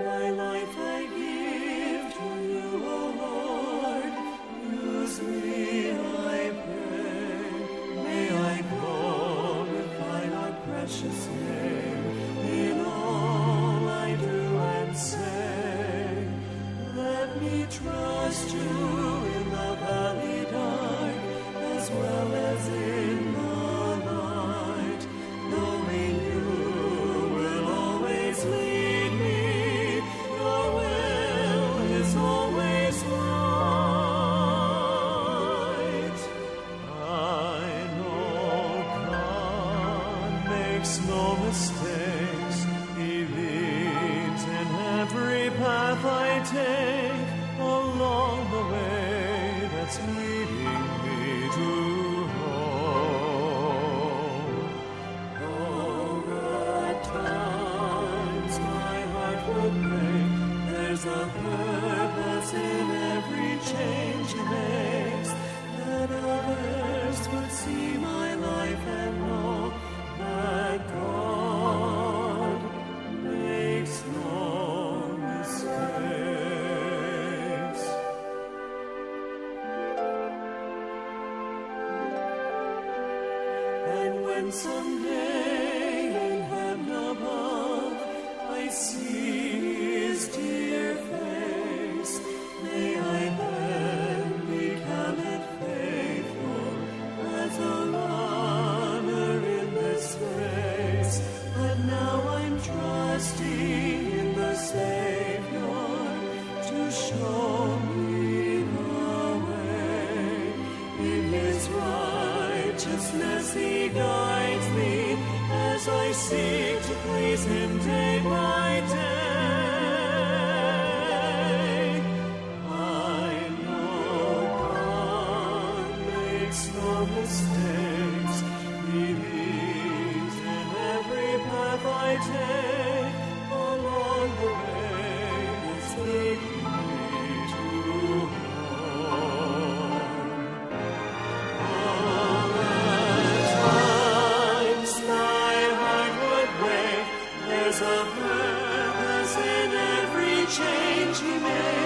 My life I give to you, O Lord. Use me, I pray. May I glorify thy precious name in all I do and say. Let me trust you in the valley dark as well as in the light, knowing you will always lead me. Your will is always right. I know God makes no mistakes. He leads in every path I take along the way that's leading me to home. Oh, at times my heart would break. There's a purpose in every change he makes, that others would see my life and know that God makes no mistakes. And when someday in heaven above I see his dear face, may I then be counted faithful as a runner in this race. But now I'm trusting in the Savior to show me the way. In his righteousness he guides me as I seek to please him day by day. I know God makes no mistakes. He leads in every path I take along the way that's leading me to home. All at times my heart would break. There's a purpose in every change he makes.